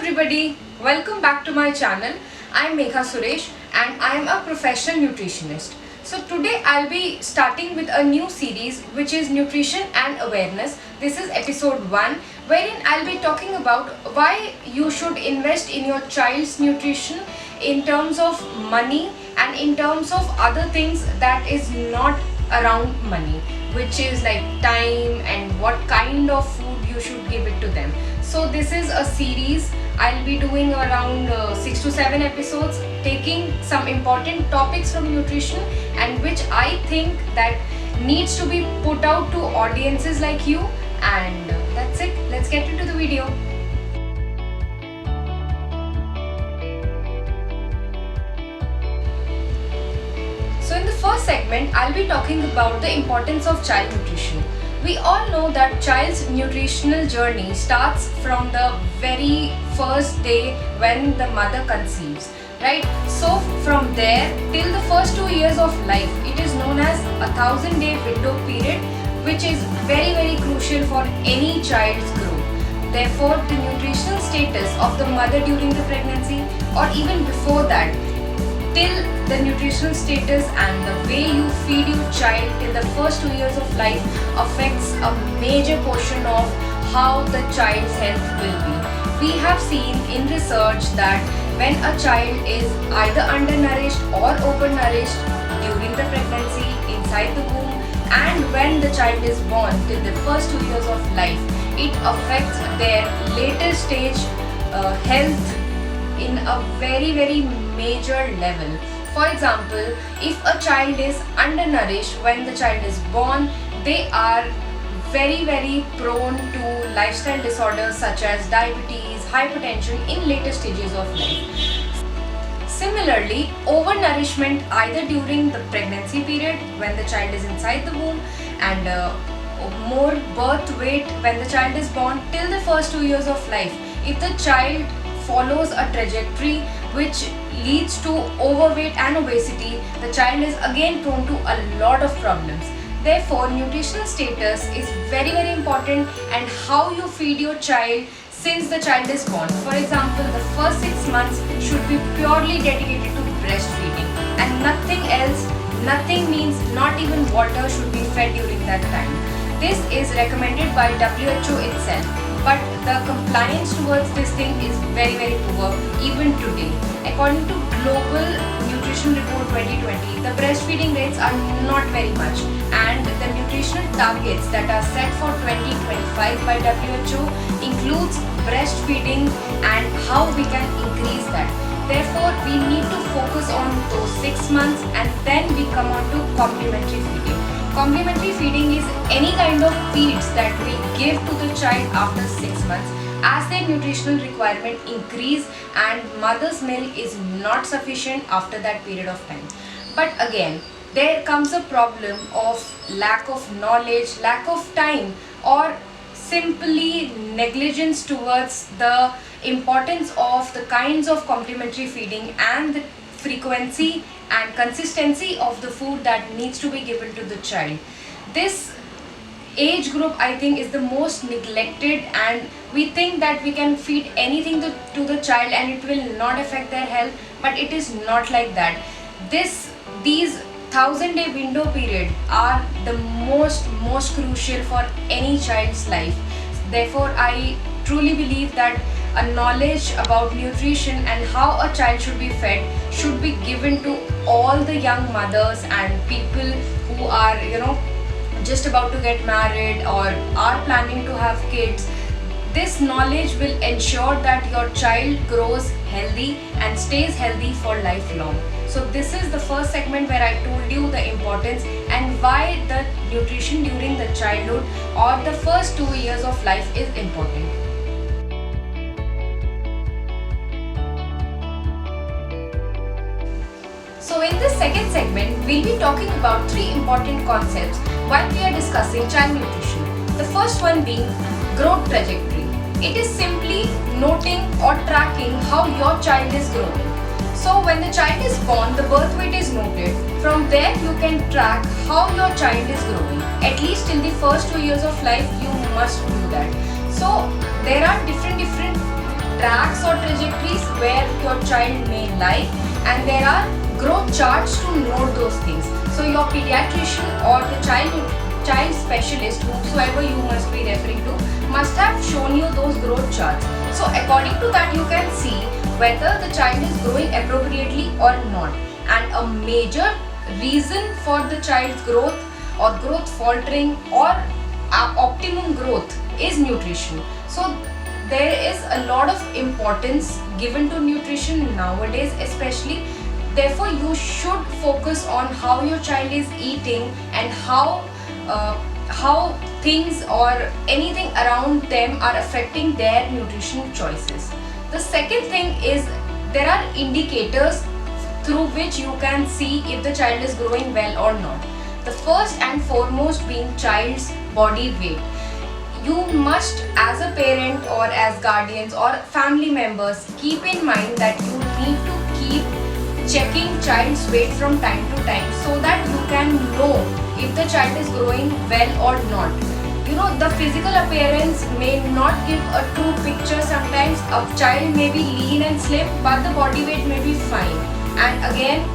everybody, welcome back to my channel. I am Megha Suresh and I am a professional nutritionist. So today I'll be starting with a new series which is Nutrition and Awareness. This is episode 1 wherein I'll be talking about why you should invest in your child's nutrition in terms of money and in terms of other things that is not around money, which is like time and what kind of food you should give it to them. So this is a series. I'll be doing around 6 to 7 episodes, taking some important topics from nutrition and which I think that needs to be put out to audiences like you. And that's it. Let's get into the video. So in the first segment, I'll be talking about the importance of child nutrition. We all know that child's nutritional journey starts from the very first day when the mother conceives, right? So from there till the first 2 years of life, it is known as 1,000-day window period, which is very crucial for any child's growth. Therefore, the nutritional status of the mother during the pregnancy or even before that, till the nutritional status and the way you feed your child till the first 2 years of life affects a major portion of how the child's health will be. We have seen in research that when a child is either undernourished or overnourished during the pregnancy, inside the womb, and when the child is born till the first 2 years of life, it affects their later stage health in a very major level. For example, if a child is undernourished when the child is born, they are very prone to lifestyle disorders such as diabetes, hypertension in later stages of life. Similarly, overnourishment either during the pregnancy period when the child is inside the womb and more birth weight when the child is born till the first 2 years of life. If the child follows a trajectory which leads to overweight and obesity, the child is again prone to a lot of problems. Therefore, nutritional status is very important, and how you feed your child since the child is born. For example, the first 6 months should be purely dedicated to breastfeeding and nothing else. Nothing means not even water should be fed during that time. This is recommended by WHO itself, but the compliance towards this thing is very poor even today. According to Global Nutrition Report 2020, the breastfeeding rates are not very much, and the nutritional targets that are set for 2025 by WHO includes breastfeeding and how we can increase that. Therefore, we need to focus on those 6 months and then we come on to complementary feeding. Complementary feeding is any kind of feeds that we give to the child after 6 months as their nutritional requirement increase and mother's milk is not sufficient after that period of time. But again, there comes a problem of lack of knowledge, lack of time, or simply negligence towards the importance of the kinds of complementary feeding and the frequency and consistency of the food that needs to be given to the child. This age group I think is the most neglected, and we think that we can feed anything to the child and it will not affect their health, but it is not like that. These 1,000-day window period are the most crucial for any child's life. Therefore, I truly believe that a knowledge about nutrition and how a child should be fed should be given to all the young mothers and people who are just about to get married or are planning to have kids. This knowledge will ensure that your child grows healthy and stays healthy for lifelong. So this is the first segment where I told you the importance and why the nutrition during the childhood or the first 2 years of life is important. So in this second segment, we'll be talking about 3 important concepts while we are discussing child nutrition. The first one being growth trajectory. It is simply noting or tracking how your child is growing. So when the child is born, the birth weight is noted. From there you can track how your child is growing. At least till the first 2 years of life, you must do that. So there are different tracks or categories where your child may like, and there are growth charts to note those things. So your pediatrician or the child specialist, whomsoever you must be referring to, must have shown you those growth charts. So according to that, you can see whether the child is growing appropriately or not. And a major reason for the child's growth or growth faltering or optimum growth is nutrition. So there is a lot of importance given to nutrition nowadays, especially. Therefore, you should focus on how your child is eating and how things or anything around them are affecting their nutrition choices. The second thing is there are indicators through which you can see if the child is growing well or not. The first and foremost being child's body weight. You must, as a parent or as guardians or family members, keep in mind that you need to keep checking child's weight from time to time so that you can know if the child is growing well or not. The physical appearance may not give a true picture sometimes. A child may be lean and slim, but the body weight may be fine. And again,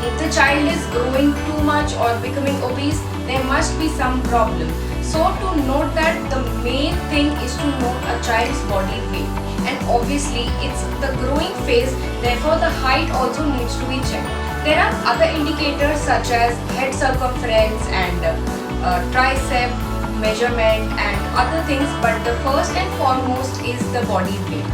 if the child is growing too much or becoming obese, there must be some problem. So to note that, the main thing is to note a child's body weight. And obviously it's the growing phase, therefore the height also needs to be checked. There are other indicators such as head circumference and tricep measurement and other things, but the first and foremost is the body weight.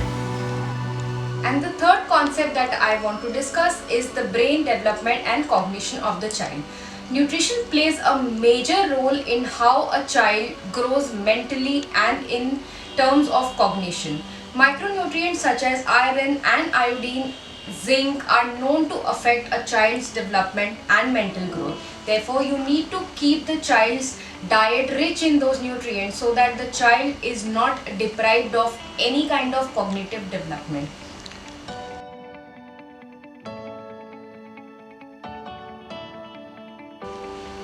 And the third concept that I want to discuss is the brain development and cognition of the child. Nutrition plays a major role in how a child grows mentally and in terms of cognition. Micronutrients such as iron and iodine, zinc are known to affect a child's development and mental growth. Therefore, you need to keep the child's diet rich in those nutrients so that the child is not deprived of any kind of cognitive development.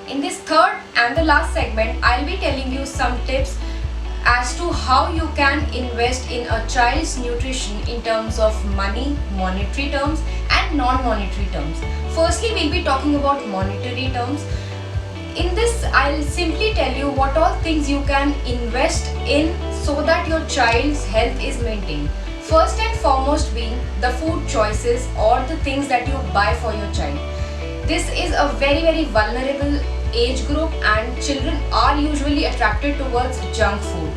In this third and the last segment, I'll be telling you some tips as to how you can invest in a child's nutrition in terms of money, monetary terms and non-monetary terms. Firstly, we'll be talking about monetary terms. In this, I'll simply tell you what all things you can invest in so that your child's health is maintained. First and foremost being the food choices or the things that you buy for your child. This is a very vulnerable age group and children are usually attracted towards junk food.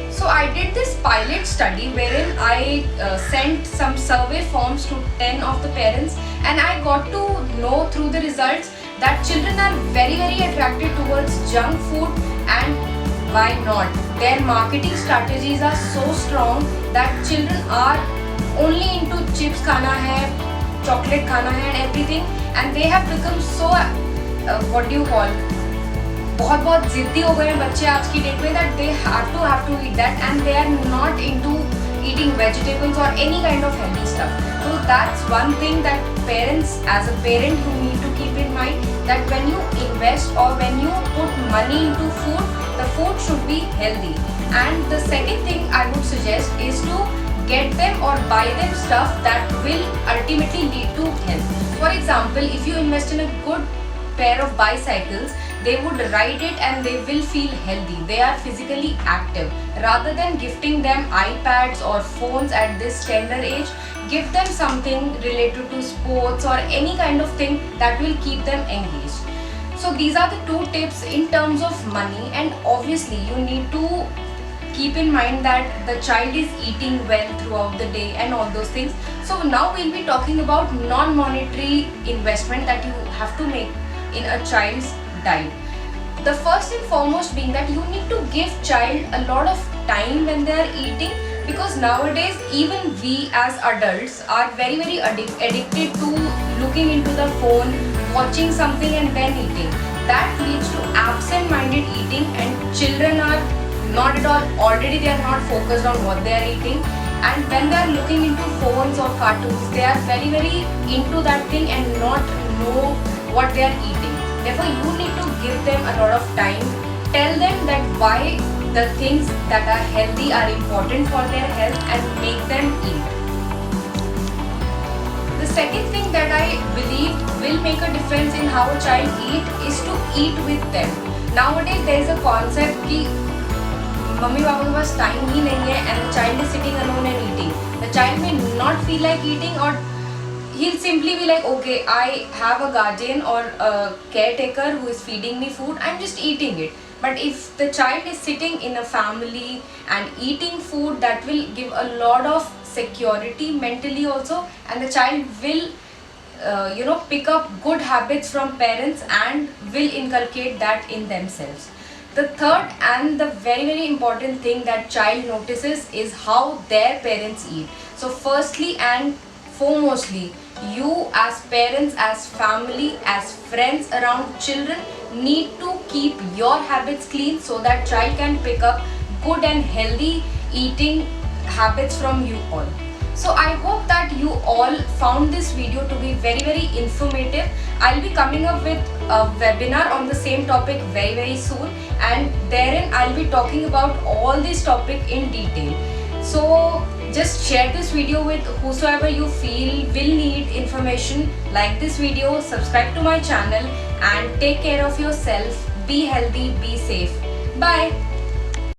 So I did this pilot study wherein I sent some survey forms to 10 of the parents, and I got to know through the results that children are very attracted towards junk food. And why not? Their marketing strategies are so strong that children are only into chips khana hai, chocolate khana hai and everything, and they have become so बहुत जिद्दी हो गए हैं बच्चे आज की date में that they have to eat that, and they are not into eating vegetables or any kind of healthy stuff. So that's one thing that parents, as a parent, you need to keep in mind, that when you invest or when you put money into food, the food should be healthy. And the second thing I would suggest is to get them or buy them stuff that will ultimately lead to health. For example, if you invest in a good pair of bicycles, they would ride it and they will feel healthy. They are physically active. Rather than gifting them iPads or phones at this tender age, give them something related to sports or any kind of thing that will keep them engaged. So these are the two tips in terms of money, and obviously you need to keep in mind that the child is eating well throughout the day and all those things. So now we'll be talking about non-monetary investment that you have to make in a child's diet. The first and foremost being that you need to give child a lot of time when they are eating, because nowadays even we as adults are very addicted to looking into the phone, watching something and then eating. That leads to absent-minded eating, and children are not at all, already they are not focused on what they are eating, and when they are looking into phones or cartoons, they are very into that thing and not know what they are eating. Therefore, you need to give them a lot of time. Tell them that why the things that are healthy are important for their health and make them eat. second thing that I believe will make a difference in how a child eat is to eat with them. Nowadays there is a concept कि mummy papa के पास time ही नहीं है and the child is sitting alone and eating. The child may not feel like eating, or he'll simply be like, okay, I have a guardian or a caretaker who is feeding me food, I'm just eating it. But if the child is sitting in a family and eating food, that will give a lot of security mentally also, and the child will pick up good habits from parents and will inculcate that in themselves. The third and the very very important thing that child notices is how their parents eat. So firstly and foremostly, you as parents, as family, as friends around children need to keep your habits clean so that child can pick up good and healthy eating habits from you all. So I hope that you all found this video to be very very informative. I'll be coming up with a webinar on the same topic very very soon, and therein I'll be talking about all this topic in detail. So just share this video with whosoever you feel will need information. Like this video, subscribe to my channel, and take care of yourself. Be healthy, be safe. Bye.